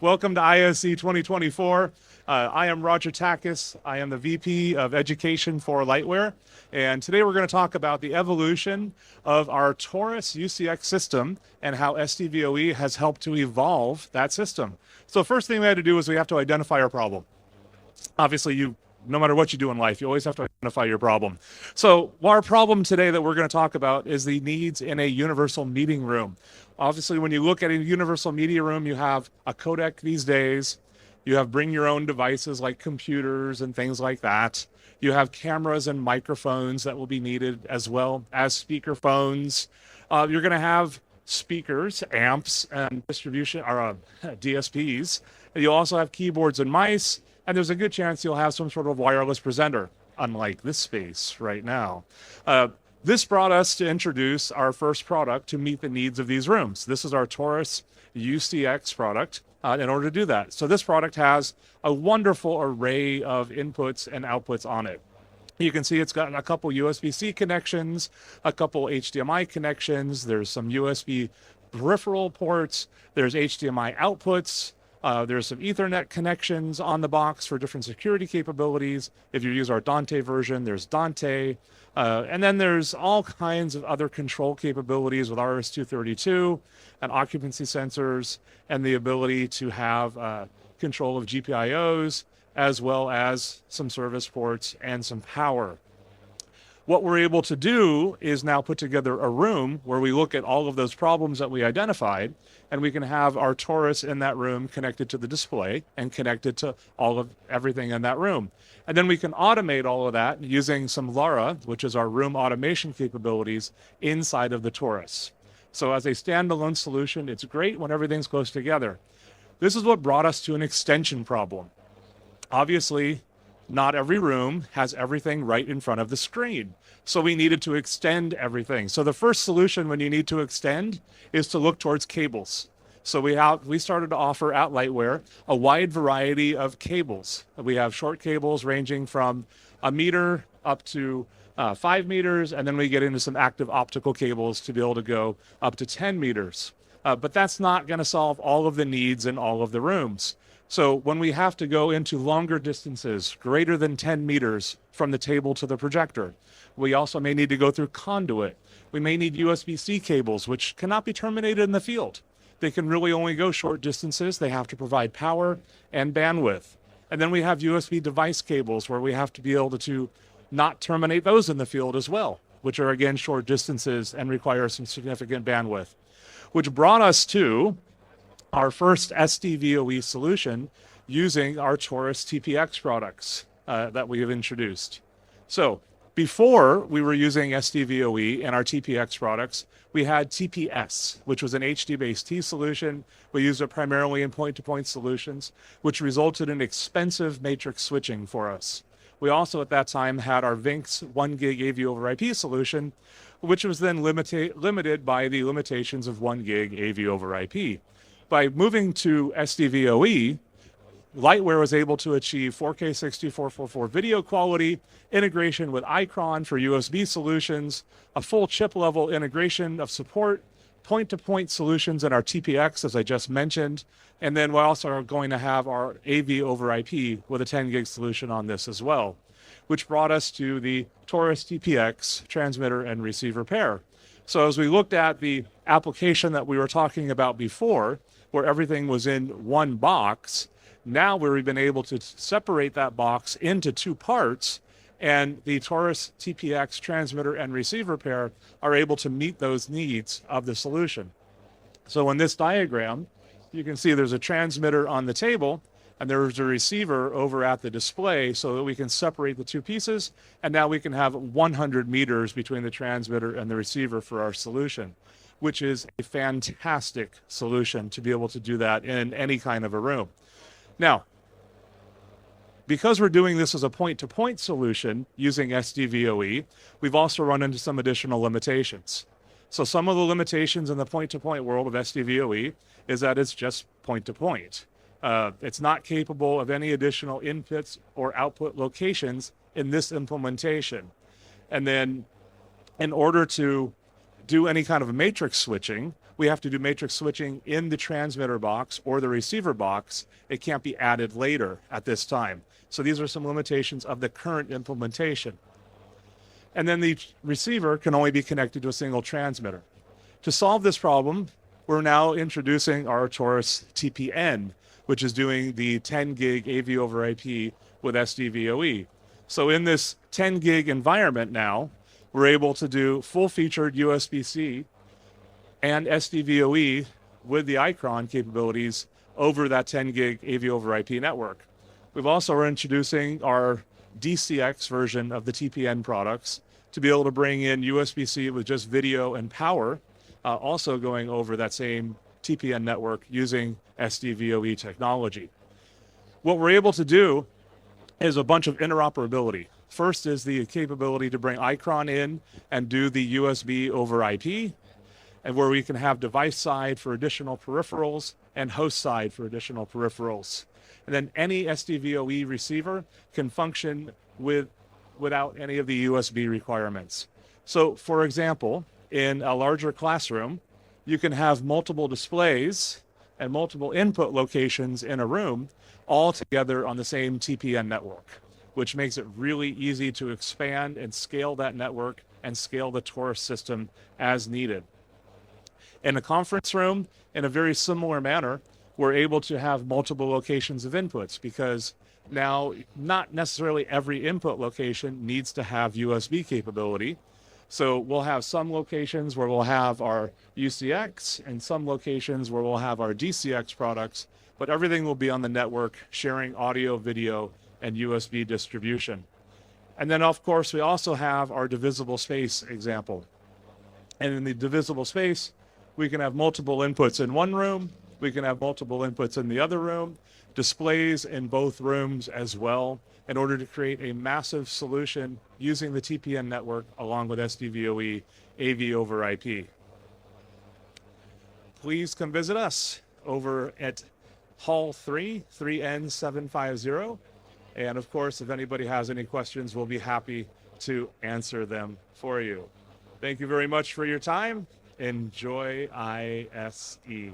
Welcome to ISE 2024. I am Roger Takacs. I am the VP of Education for Lightware. And today we're going to talk about the evolution of our Taurus UCX system and how SDVoE has helped to evolve that system. So first thing we had to do is we have to identify our problem. Obviously, no matter what you do in life, you always have to identify your problem. So our problem today that we're going to talk about is the needs in a universal meeting room. Obviously, when you look at a universal media room, you have a codec these days. You have bring your own devices like computers and things like that. You have cameras and microphones that will be needed, as well as speaker phones. You're going to have speakers, amps, and distribution or DSPs. You'll also have keyboards and mice, and there's a good chance you'll have some sort of wireless presenter, unlike this space right now. This brought us to introduce our first product to meet the needs of these rooms. This is our Taurus UCX product in order to do that. So this product has a wonderful array of inputs and outputs on it. You can see it's got a couple USB-C connections, a couple HDMI connections. There's some USB peripheral ports. There's HDMI outputs. There's some Ethernet connections on the box for different security capabilities. If you use our Dante version, there's Dante. And then there's all kinds of other control capabilities with RS-232 and occupancy sensors and the ability to have control of GPIOs, as well as some service ports and some power. What we're able to do is now put together a room where we look at all of those problems that we identified, and we can have our Taurus in that room connected to the display and connected to all of everything in that room. And then we can automate all of that using some LARA, which is our room automation capabilities inside of the Taurus. So as a standalone solution, it's great when everything's close together. This is what brought us to an extension problem. Obviously, not every room has everything right in front of the screen. So we needed to extend everything. So the first solution when you need to extend is to look towards cables. So we started to offer at Lightware a wide variety of cables. We have short cables ranging from 1 meter up to 5 meters, and then we get into some active optical cables to be able to go up to 10 meters. But that's not going to solve all of the needs in all of the rooms. So when we have to go into longer distances, greater than 10 meters from the table to the projector, we also may need to go through conduit. We may need USB-C cables, which cannot be terminated in the field. They can really only go short distances. They have to provide power and bandwidth. And then we have USB device cables where we have to be able to not terminate those in the field as well, which are again short distances and require some significant bandwidth, which brought us to our first SDVoE solution using our Taurus TPX products that we have introduced. So before we were using SDVoE and our TPX products, we had TPS, which was an HD-based T solution. We used it primarily in point-to-point solutions, which resulted in expensive matrix switching for us. We also at that time had our VINX 1 gig AV over IP solution, which was then limited by the limitations of 1 gig AV over IP. By moving to SDVoE, Lightware was able to achieve 4K 6444 video quality, integration with Icron for USB solutions, a full chip-level integration of support, point-to-point solutions in our TPX, as I just mentioned, and then we also are going to have our AV over IP with a 10 gig solution on this as well, which brought us to the Taurus TPX transmitter and receiver pair. So as we looked at the application that we were talking about before, where everything was in one box, now we've been able to separate that box into two parts, and the Taurus TPX transmitter and receiver pair are able to meet those needs of the solution. So in this diagram, you can see there's a transmitter on the table, and there's a receiver over at the display so that we can separate the two pieces, and now we can have 100 meters between the transmitter and the receiver for our solution, which is a fantastic solution to be able to do that in any kind of a room. Now, because we're doing this as a point-to-point solution using SDVoE, we've also run into some additional limitations. So some of the limitations in the point-to-point world of SDVoE is that it's just point-to-point. It's not capable of any additional inputs or output locations in this implementation. And then in order to do any kind of a matrix switching, we have to do matrix switching in the transmitter box or the receiver box. It can't be added later at this time. So these are some limitations of the current implementation. And then the receiver can only be connected to a single transmitter. To solve this problem, we're now introducing our Taurus TPN, which is doing the 10 gig AV over IP with SDVoE. So in this 10 gig environment now, we're able to do full-featured USB-C and SDVoE with the Icron capabilities over that 10 gig AV over IP network. We've also introducing our DCX version of the TPN products to be able to bring in USB-C with just video and power, also going over that same TPN network using SDVoE technology. What we're able to do is a bunch of interoperability. First is the capability to bring Icron in and do the USB over IP, and where we can have device side for additional peripherals and host side for additional peripherals. And then any SDVoE receiver can function without any of the USB requirements. So for example, in a larger classroom, you can have multiple displays and multiple input locations in a room all together on the same TPN network, which makes it really easy to expand and scale that network and scale the Taurus system as needed. In a conference room, in a very similar manner, we're able to have multiple locations of inputs because now not necessarily every input location needs to have USB capability. So we'll have some locations where we'll have our UCX and some locations where we'll have our DCX products, but everything will be on the network sharing audio, video, and USB distribution. And then of course we also have our divisible space example. And in the divisible space, we can have multiple inputs in one room, we can have multiple inputs in the other room, displays in both rooms as well, in order to create a massive solution using the TPN network along with SDVoE AV over IP. Please come visit us over at Hall 3, 3N750. And of course, if anybody has any questions, we'll be happy to answer them for you. Thank you very much for your time. Enjoy ISE.